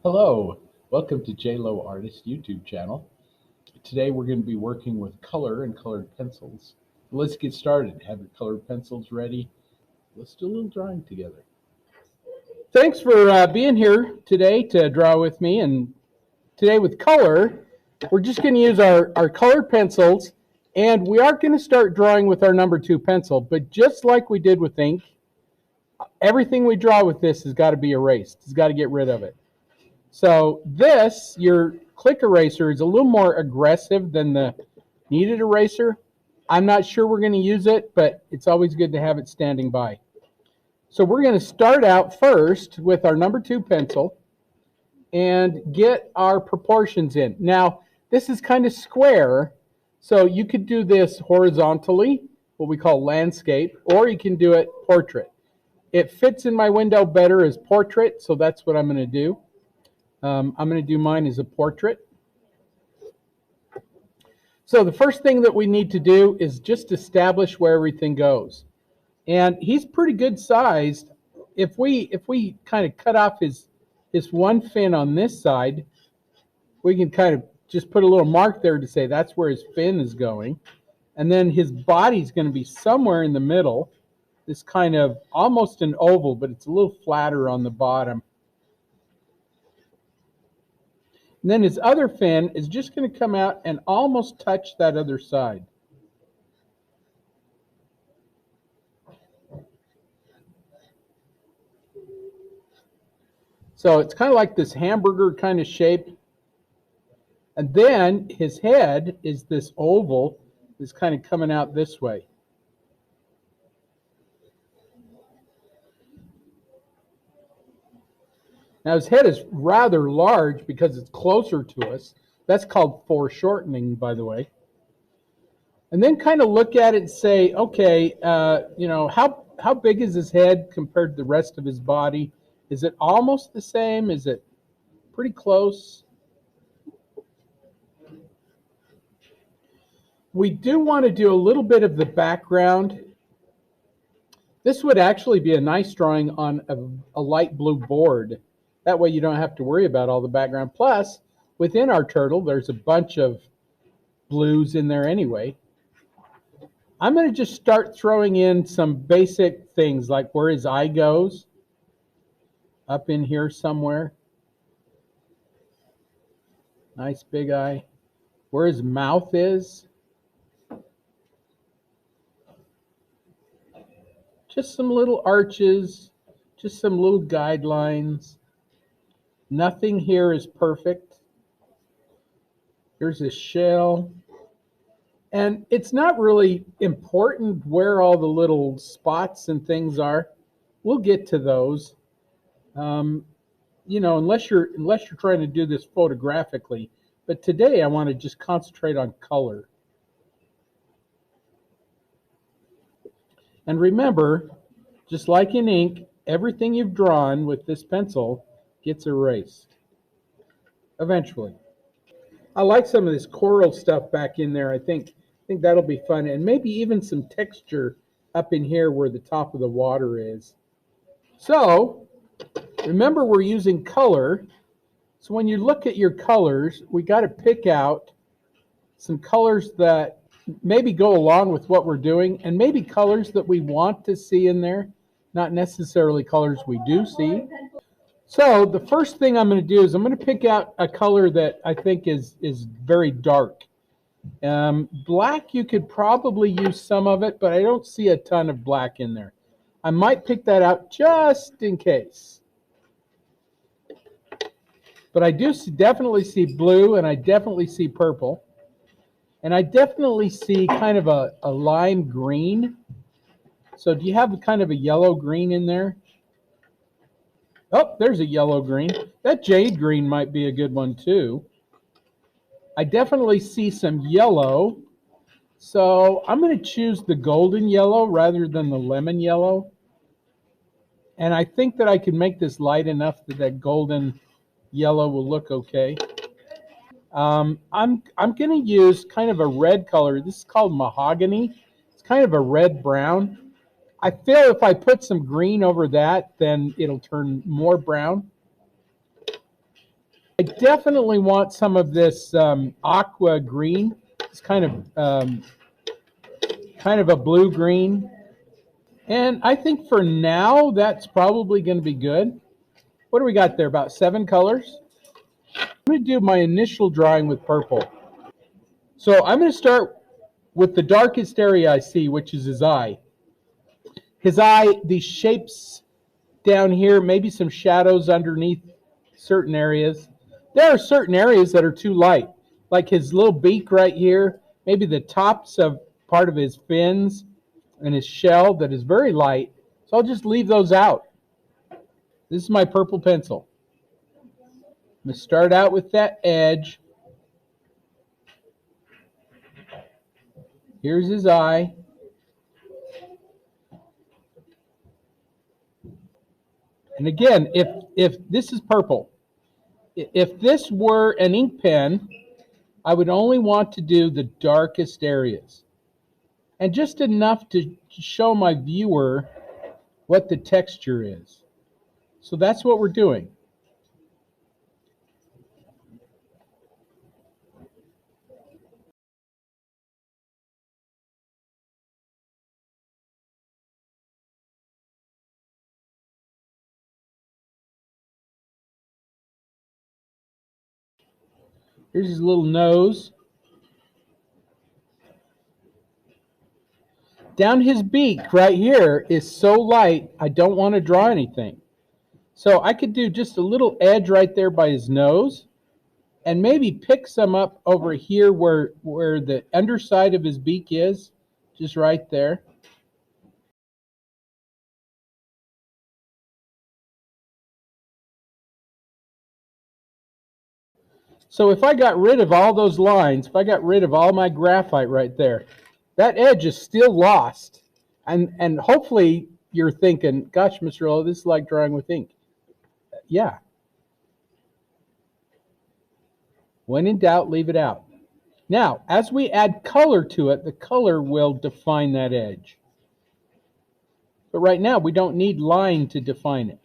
Hello, welcome to J Lowe Artist YouTube channel. Today we're going to be working with color and colored pencils. Let's get started. Have your colored pencils ready. Let's do a little drawing together. Thanks for being here today to draw with me. And today with color, we're just going to use our colored pencils, and we are going to start drawing with our number 2 pencil. But just like we did with ink, everything we draw with this has got to be erased. It's got to get rid of it. So this, your click eraser, is a little more aggressive than the kneaded eraser. I'm not sure we're going to use it, but it's always good to have it standing by. So we're going to start out first with our number 2 pencil and get our proportions in. Now, this is kind of square, so you could do this horizontally, what we call landscape, or you can do it portrait. It fits in my window better as portrait, so that's what I'm going to do. I'm going to do mine as a portrait. So the first thing that we need to do is just establish where everything goes. And he's pretty good sized. If we kind of cut off his one fin on this side, we can kind of just put a little mark there to say that's where his fin is going. And then his body's going to be somewhere in the middle. This kind of almost an oval, but it's a little flatter on the bottom. And then his other fin is just going to come out and almost touch that other side. So it's kind of like this hamburger kind of shape. And then his head is this oval that's kind of coming out this way. Now his head is rather large because it's closer to us. That's called foreshortening, by the way. And then kind of look at it and say, okay, how big is his head compared to the rest of his body? Is it almost the same? Is it pretty close? We do want to do a little bit of the background. This would actually be a nice drawing on a light blue board. That way you don't have to worry about all the background. Plus, within our turtle, there's a bunch of blues in there anyway. I'm going to just start throwing in some basic things like where his eye goes, up in here somewhere. Nice big eye. Where his mouth is. Just some little arches, just some little guidelines. Nothing here is perfect. Here's his shell. And it's not really important where all the little spots and things are. We'll get to those. Unless you're trying to do this photographically. But today I want to just concentrate on color. And remember, just like in ink, everything you've drawn with this pencil gets erased eventually. I like some of this coral stuff back in there. I think that'll be fun, and maybe even some texture up in here where the top of the water is. So remember, we're using color. So when you look at your colors, we got to pick out some colors that maybe go along with what we're doing, and maybe colors that we want to see in there, not necessarily colors we do see. So the first thing I'm going to do is I'm going to pick out a color that I think is very dark. Black, you could probably use some of it, but I don't see a ton of black in there. I might pick that out just in case. But I do definitely see blue, and I definitely see purple. And I definitely see kind of a lime green. So do you have kind of a yellow green in there? Oh, there's a yellow green. That jade green might be a good one too. I definitely see some yellow. So I'm going to choose the golden yellow rather than the lemon yellow. And I think that I can make this light enough that that golden yellow will look okay. I'm going to use kind of a red color. This is called mahogany. It's kind of a red-brown. I feel if I put some green over that, then it'll turn more brown. I definitely want some of this aqua green. It's kind of a blue green. And I think for now, that's probably going to be good. What do we got there? About 7 colors? I'm going to do my initial drawing with purple. So I'm going to start with the darkest area I see, which is his eye. His eye, these shapes down here, maybe some shadows underneath certain areas. There are certain areas that are too light, like his little beak right here, maybe the tops of part of his fins and his shell that is very light. So I'll just leave those out. This is my purple pencil. I'm going to start out with that edge. Here's his eye. And again, if this is purple, if this were an ink pen, I would only want to do the darkest areas. And just enough to show my viewer what the texture is. So that's what we're doing. Here's his little nose. Down his beak right here is so light, I don't want to draw anything. So I could do just a little edge right there by his nose and maybe pick some up over here where the underside of his beak is, just right there. So if I got rid of all those lines, if I got rid of all my graphite right there, that edge is still lost. And hopefully you're thinking, gosh, Mr. Lowe, this is like drawing with ink. Yeah. When in doubt, leave it out. Now, as we add color to it, the color will define that edge. But right now, we don't need line to define it.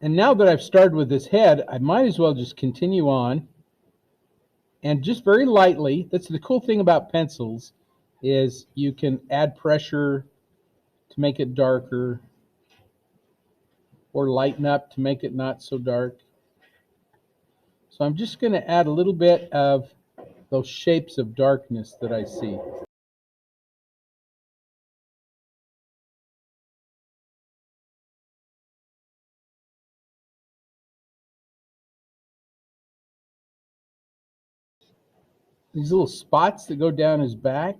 And now that I've started with this head, I might as well just continue on. And just very lightly, that's the cool thing about pencils, is you can add pressure to make it darker or lighten up to make it not so dark. So I'm just going to add a little bit of those shapes of darkness that I see. These little spots that go down his back,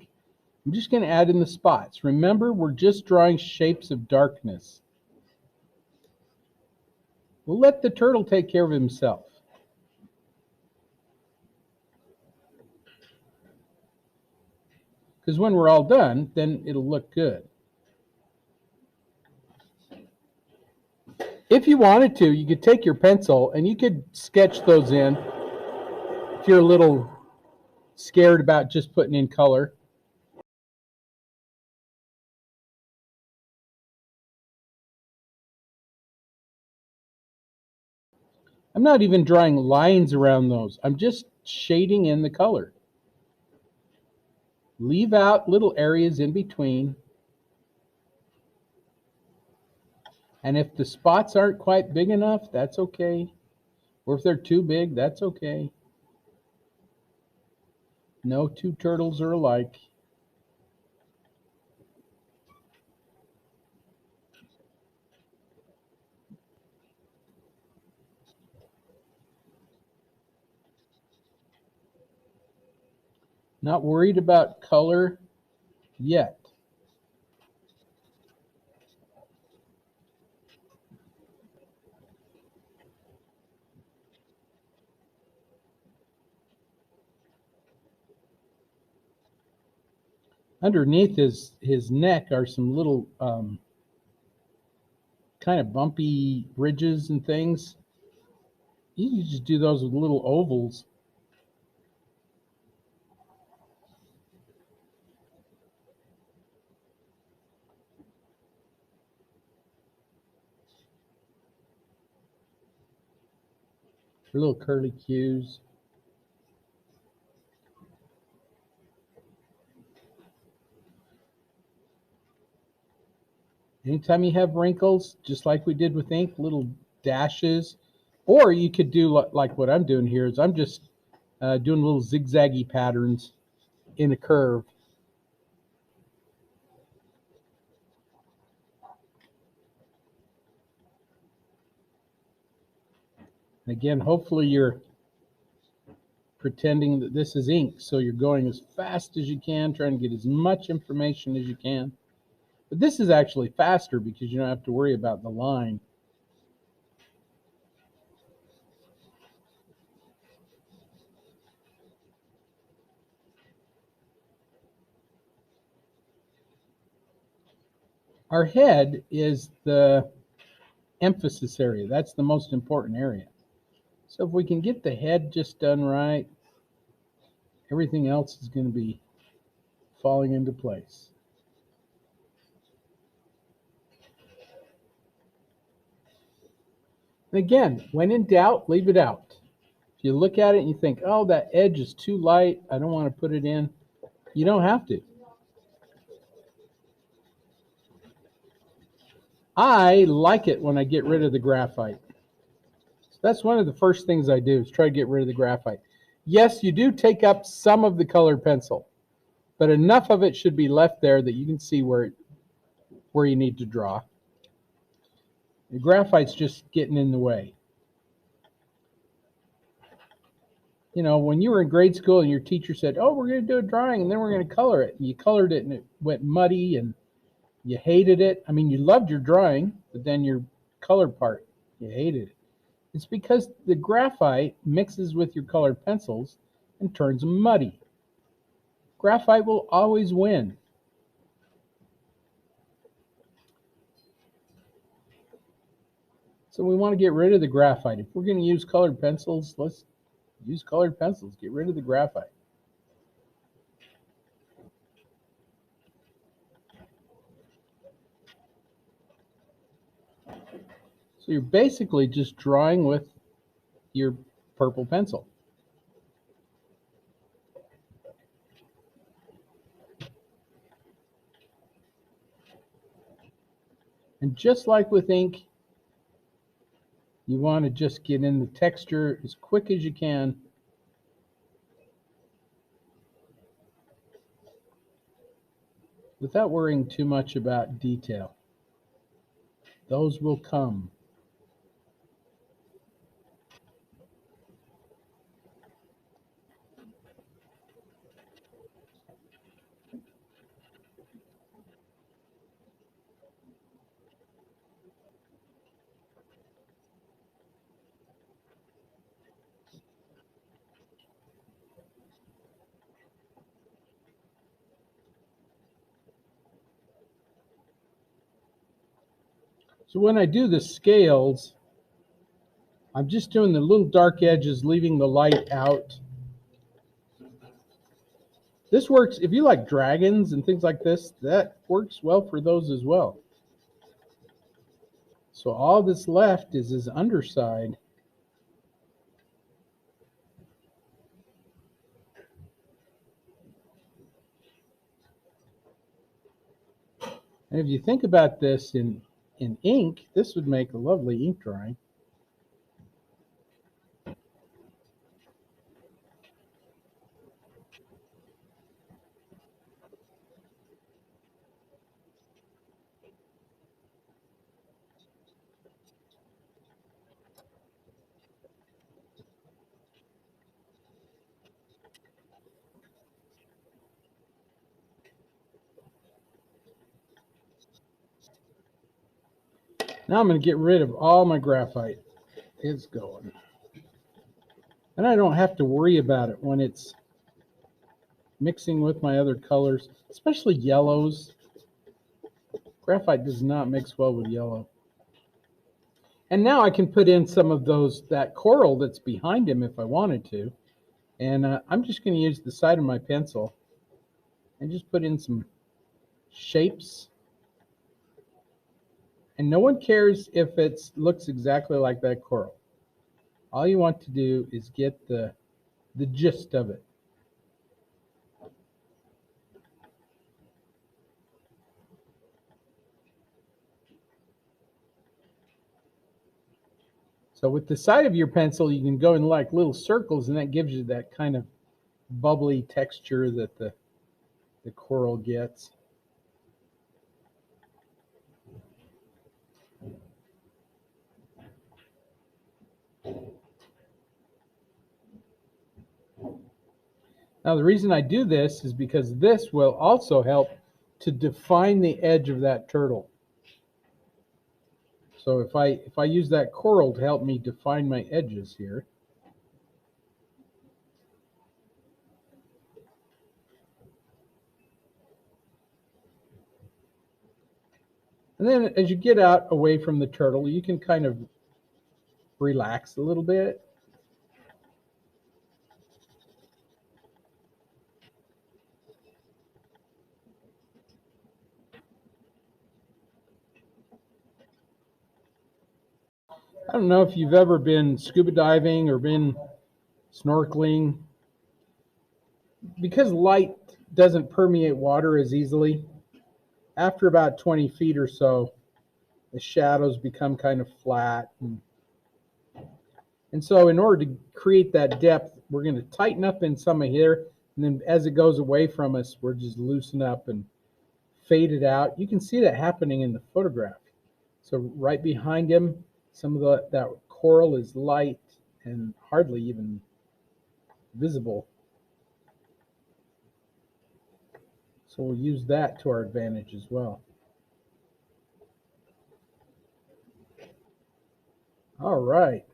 I'm just going to add in the spots. Remember, we're just drawing shapes of darkness. We'll let the turtle take care of himself. Because when we're all done, then it'll look good. If you wanted to, you could take your pencil and you could sketch those in if you're a little scared about just putting in color. I'm not even drawing lines around those. I'm just shading in the color. Leave out little areas in between. And if the spots aren't quite big enough, that's okay. Or if they're too big, that's okay. No two turtles are alike. Not worried about color yet. Underneath his neck are some little kind of bumpy ridges and things. You can just do those with little ovals. little curly cues. Anytime you have wrinkles, just like we did with ink, little dashes, or you could do like what I'm doing here is I'm just doing little zigzaggy patterns in a curve. And again, hopefully you're pretending that this is ink, so you're going as fast as you can, trying to get as much information as you can. But this is actually faster because you don't have to worry about the line. Our head is the emphasis area. That's the most important area. So if we can get the head just done right, everything else is going to be falling into place. And again, when in doubt, leave it out. If you look at it and you think, oh, that edge is too light, I don't want to put it in, you don't have to. I like it when I get rid of the graphite. So that's one of the first things I do is try to get rid of the graphite. Yes, you do take up some of the colored pencil, but enough of it should be left there that you can see where you need to draw. The graphite's just getting in the way. You know, when you were in grade school and your teacher said, oh, we're going to do a drawing and then we're going to color it, and you colored it and it went muddy and you hated it. I mean, you loved your drawing, but then your colored part, you hated it. It's because the graphite mixes with your colored pencils and turns them muddy. Graphite will always win. So we want to get rid of the graphite. If we're going to use colored pencils, let's use colored pencils. Get rid of the graphite. So you're basically just drawing with your purple pencil. And just like with ink, you want to just get in the texture as quick as you can. Without worrying too much about detail. Those will come. So when I do the scales, I'm just doing the little dark edges, leaving the light out. This works, if you like dragons and things like this, that works well for those as well. So all that's left is his underside. And if you think about this in ink, this would make a lovely ink drawing. Now I'm going to get rid of all my graphite. It's going. And I don't have to worry about it when it's mixing with my other colors, especially yellows. Graphite does not mix well with yellow. And now I can put in some of that coral that's behind him if I wanted to. And I'm just going to use the side of my pencil and just put in some shapes. And no one cares if it looks exactly like that coral. All you want to do is get the gist of it. So with the side of your pencil, you can go in like little circles, and that gives you that kind of bubbly texture that the coral gets. Now the reason I do this is because this will also help to define the edge of that turtle. So if I use that coral to help me define my edges here, and then as you get out away from the turtle, you can kind of relax a little bit. I don't know if you've ever been scuba diving or been snorkeling. Because light doesn't permeate water as easily, after about 20 feet or so, the shadows become kind of flat. And so in order to create that depth, we're going to tighten up in some of here, and then as it goes away from us, we're just loosen up and fade it out. You can see that happening in the photograph. So right behind him, some of that coral is light and hardly even visible. So we'll use that to our advantage as well. All right.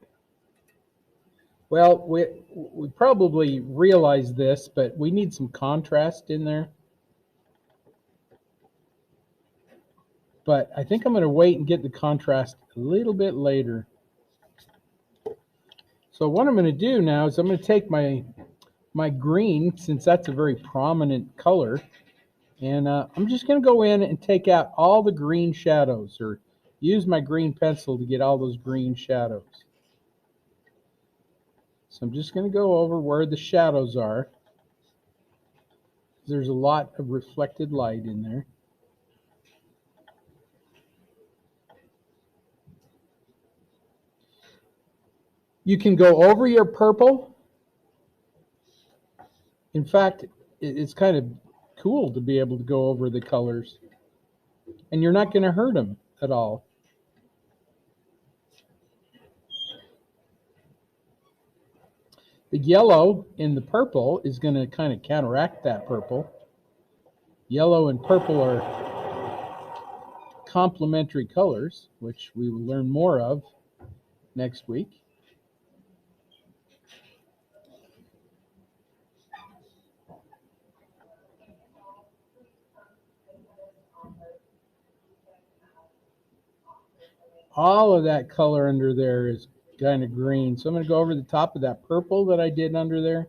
Well, we probably realize this, but we need some contrast in there. But I think I'm going to wait and get the contrast a little bit later. So what I'm going to do now is I'm going to take my green, since that's a very prominent color, and I'm just going to go in and take out all the green shadows, or use my green pencil to get all those green shadows. So I'm just going to go over where the shadows are. There's a lot of reflected light in there. You can go over your purple. In fact, it's kind of cool to be able to go over the colors, and you're not going to hurt them at all. The yellow in the purple is going to kind of counteract that purple. Yellow and purple are complementary colors, which we will learn more of next week. All of that color under there is kind of green. So I'm going to go over the top of that purple that I did under there.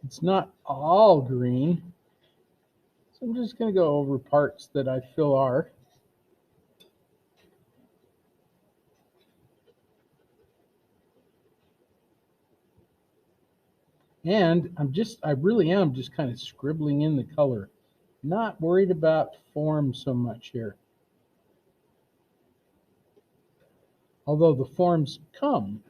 It's not all green, so I'm just going to go over parts that I feel are. And I really am just kind of scribbling in the color. Not worried about form so much here. Although the forms come.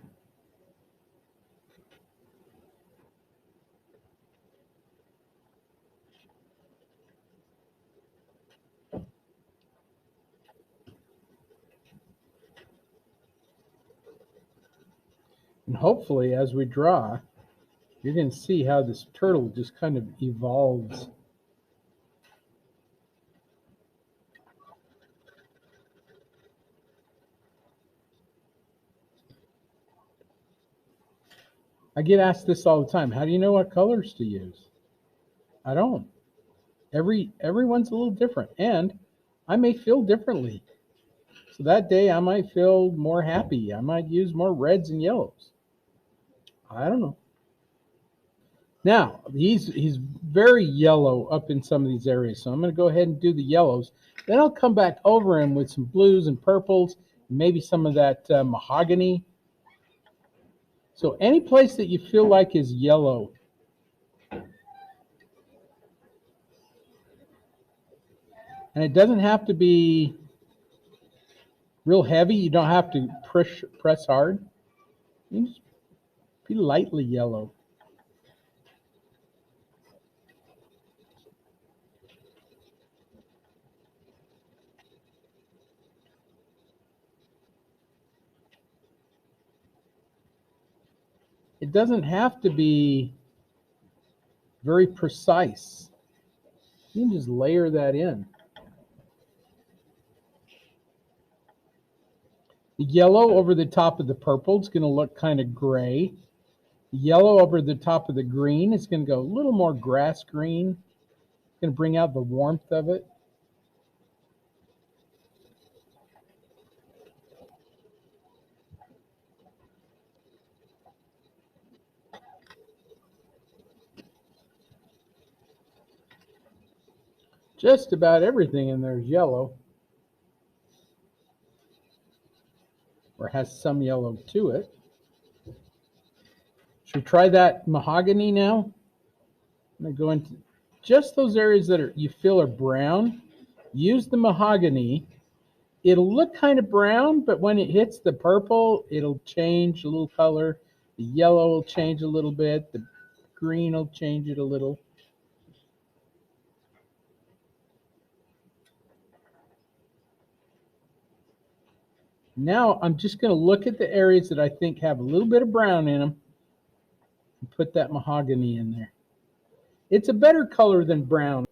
And hopefully as we draw, you're going to see how this turtle just kind of evolves. I get asked this all the time. How do you know what colors to use? I don't. Everyone's a little different, and I may feel differently. So that day I might feel more happy. I might use more reds and yellows. I don't know. Now, he's very yellow up in some of these areas, so I'm going to go ahead and do the yellows. Then I'll come back over him with some blues and purples, maybe some of that mahogany. So any place that you feel like is yellow, and it doesn't have to be real heavy. You don't have to press hard. You just be lightly yellow. It doesn't have to be very precise. You can just layer that in. The yellow over the top of the purple is going to look kind of gray. The yellow over the top of the green is going to go a little more grass green. It's going to bring out the warmth of it. Just about everything in there is yellow, or has some yellow to it. Should we try that mahogany now? I'm going to go into just those areas that you feel are brown. Use the mahogany. It'll look kind of brown, but when it hits the purple, it'll change a little color. The yellow will change a little bit. The green will change it a little. Now I'm just going to look at the areas that I think have a little bit of brown in them and put that mahogany in there. It's a better color than brown.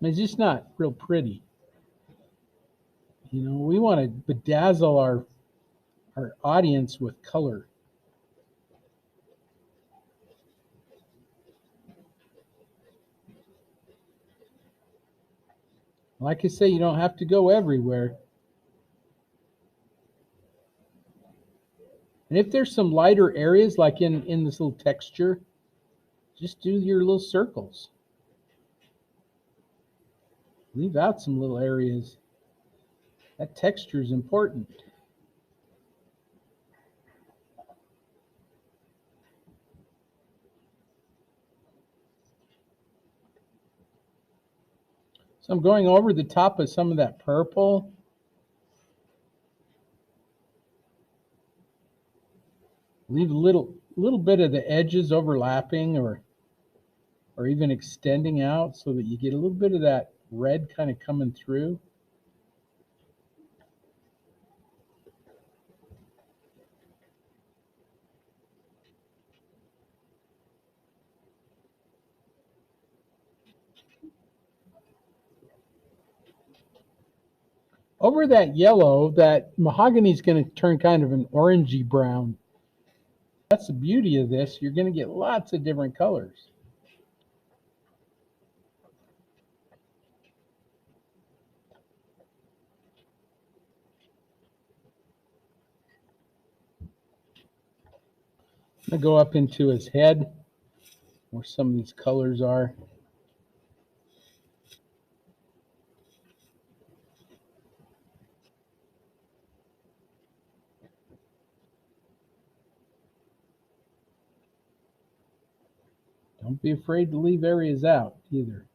It's just not real pretty. You know, we want to bedazzle our audience with color. Like I say, you don't have to go everywhere. And if there's some lighter areas, like in this little texture, just do your little circles. Leave out some little areas. That texture is important. So I'm going over the top of some of that purple. Leave a little bit of the edges overlapping or even extending out so that you get a little bit of that red kind of coming through. Over that yellow, that mahogany is going to turn kind of an orangey brown. That's the beauty of this. You're going to get lots of different colors. I'm going to go up into his head where some of these colors are. Don't be afraid to leave areas out either.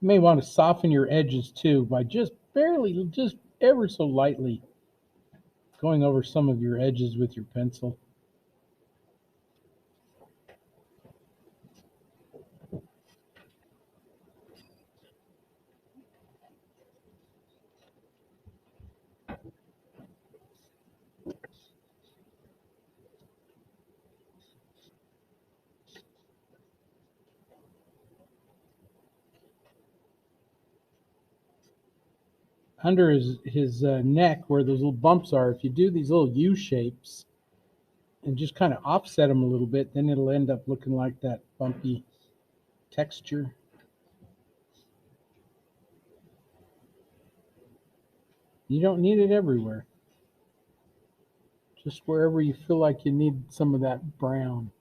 You may want to soften your edges too by just ever so lightly going over some of your edges with your pencil. under his neck where those little bumps are, if you do these little U shapes and just kind of offset them a little bit, then it'll end up looking like that bumpy texture. You don't need it everywhere. Just wherever you feel like you need some of that brown.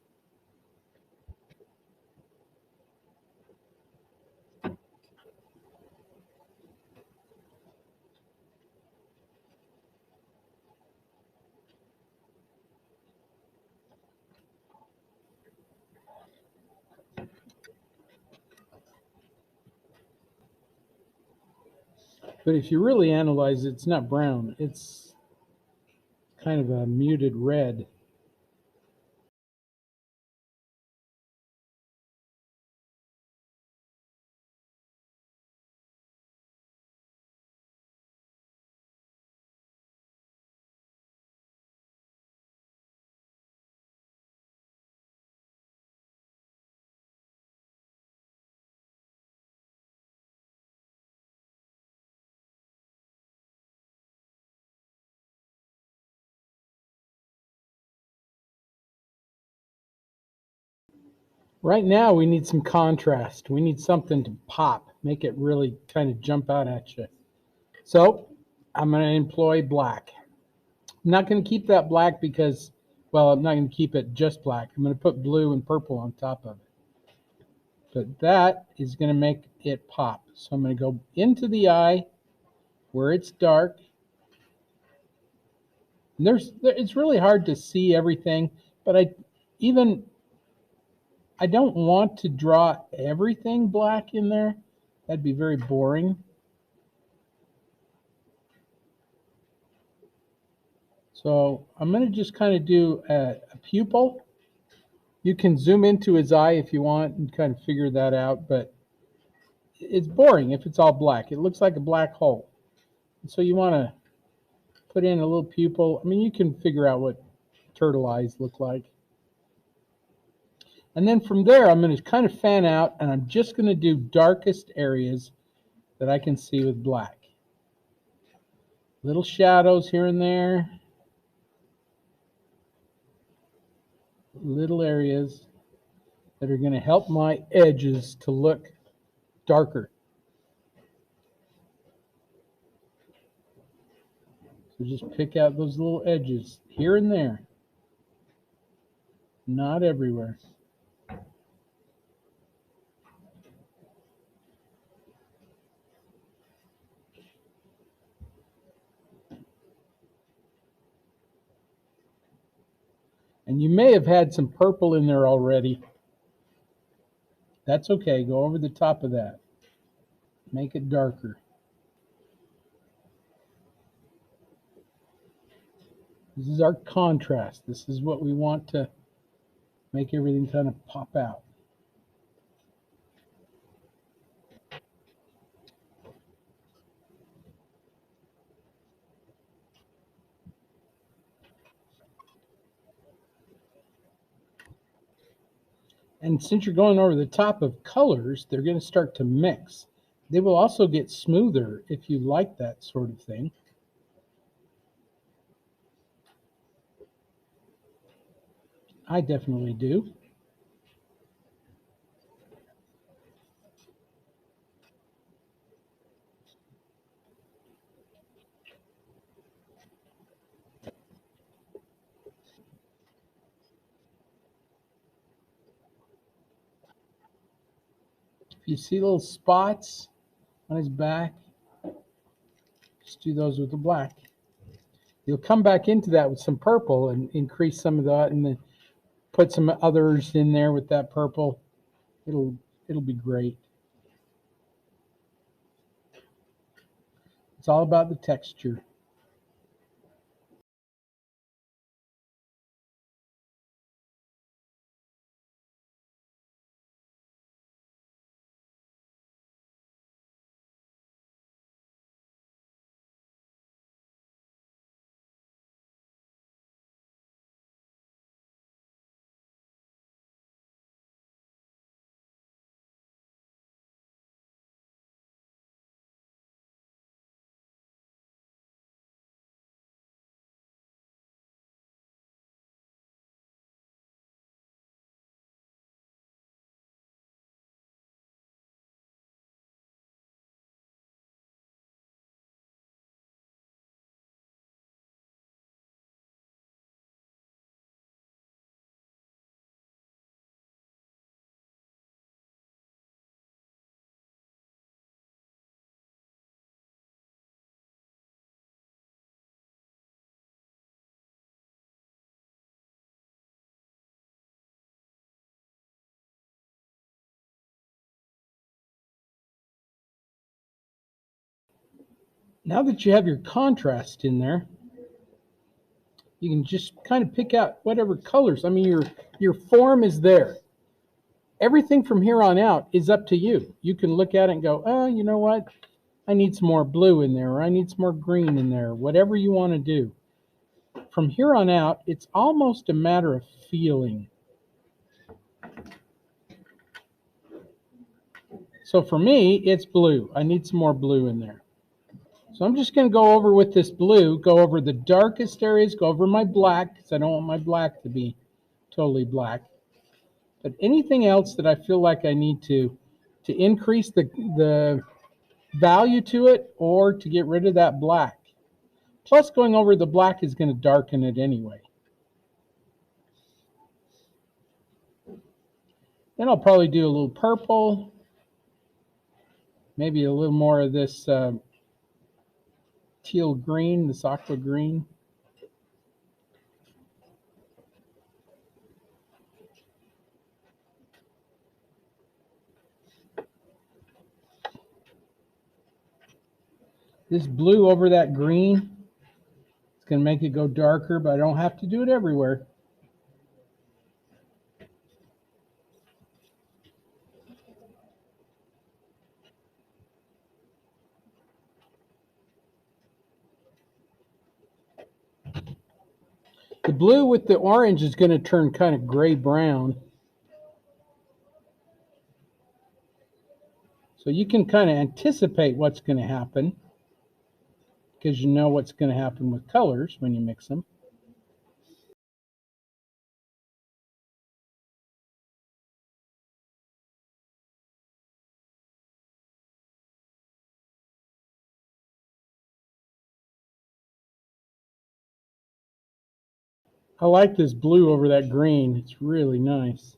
But if you really analyze it, it's not brown. It's kind of a muted red. Right now, we need some contrast. We need something to pop, make it really kind of jump out at you. So I'm going to employ black. I'm not going to keep that black because, well, I'm not going to keep it just black. I'm going to put blue and purple on top of it. But that is going to make it pop. So I'm going to go into the eye where it's dark. And it's really hard to see everything, but I don't want to draw everything black in there. That'd be very boring. So I'm going to just kind of do a pupil. You can zoom into his eye if you want and kind of figure that out, but it's boring if it's all black. It looks like a black hole. So you want to put in a little pupil. I mean, you can figure out what turtle eyes look like. And then from there, I'm going to kind of fan out, and I'm just going to do darkest areas that I can see with black. Little shadows here and there. Little areas that are going to help my edges to look darker. So just pick out those little edges here and there. Not everywhere. And you may have had some purple in there already. That's okay. Go over the top of that. Make it darker. This is our contrast. This is what we want to make everything kind of pop out. And since you're going over the top of colors, they're going to start to mix. They will also get smoother if you like that sort of thing. I definitely do. If you see little spots on his back, just do those with the black. You'll come back into that with some purple and increase some of that, and then put some others in there with that purple. It'll be great. It's all about the texture. Now that you have your contrast in there, you can just kind of pick out whatever colors. I mean, your form is there. Everything from here on out is up to you. You can look at it and go, oh, you know what? I need some more blue in there, or I need some more green in there, whatever you want to do. From here on out, it's almost a matter of feeling. So for me, it's blue. I need some more blue in there. So I'm just going to go over with this blue, go over the darkest areas, go over my black, because I don't want my black to be totally black. But anything else that I feel like I need to increase the value to it or to get rid of that black. Plus going over the black is going to darken it anyway. Then I'll probably do a little purple, maybe a little more of this teal green, this aqua green. This blue over that green, it's going to make it go darker, but I don't have to do it everywhere. The blue with the orange is going to turn kind of gray-brown. So you can kind of anticipate what's going to happen because you know what's going to happen with colors when you mix them. I like this blue over that green. It's really nice.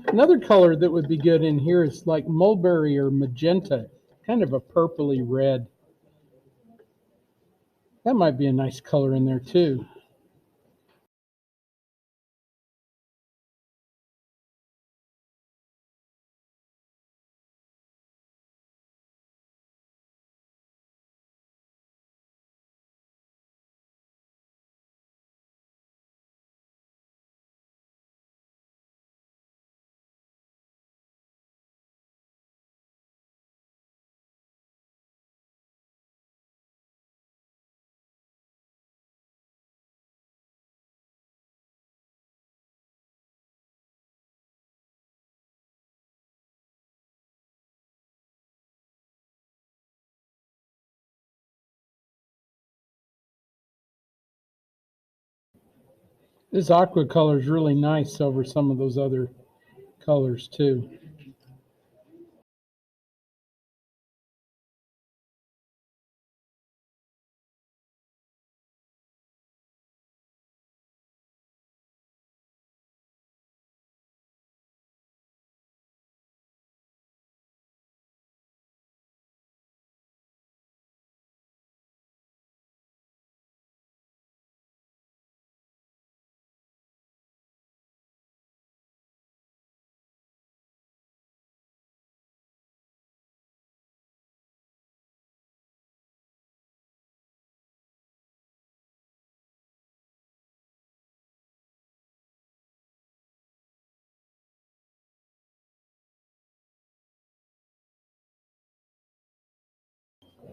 Another color that would be good in here is like mulberry or magenta, kind of a purpley red. That might be a nice color in there too. This aqua color is really nice over some of those other colors too.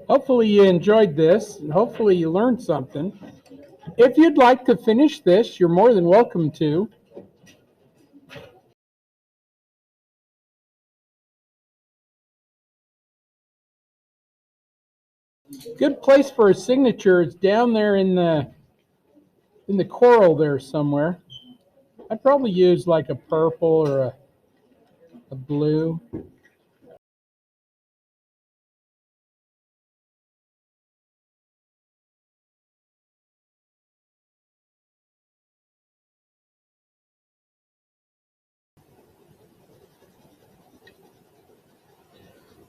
Hopefully you enjoyed this, and hopefully you learned something. If you'd like to finish this, you're more than welcome to. Good place for a signature is down there in the coral there somewhere. I'd probably use like a purple or a blue.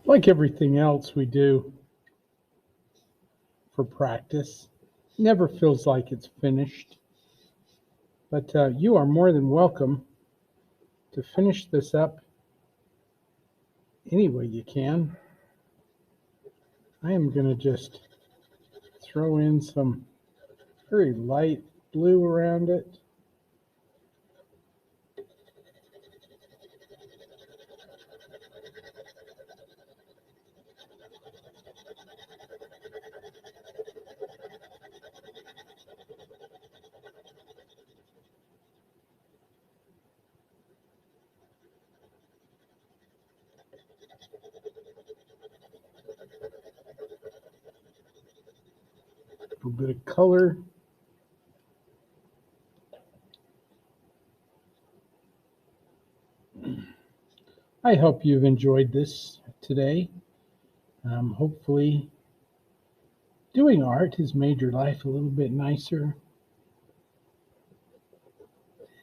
Like everything else we do for practice, never feels like it's finished. But you are more than welcome to finish this up any way you can. I am going to just throw in some very light blue around it. A little bit of color. I hope you've enjoyed this today. Hopefully, doing art has made your life a little bit nicer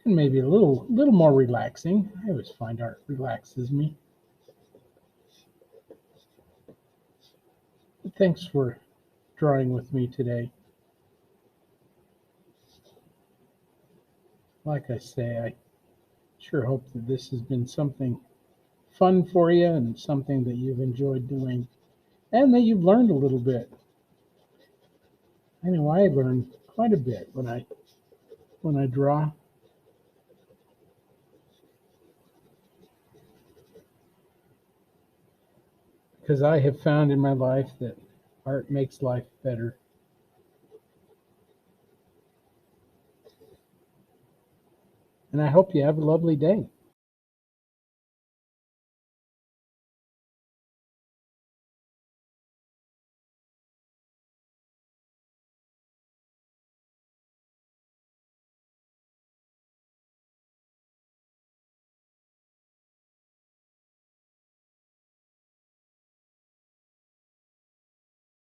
and maybe a little more relaxing. I always find art relaxes me. But thanks for drawing with me today. Like I say, I sure hope that this has been something fun for you and something that you've enjoyed doing and that you've learned a little bit. I know I learn quite a bit when I draw. Because I have found in my life that art makes life better. And I hope you have a lovely day.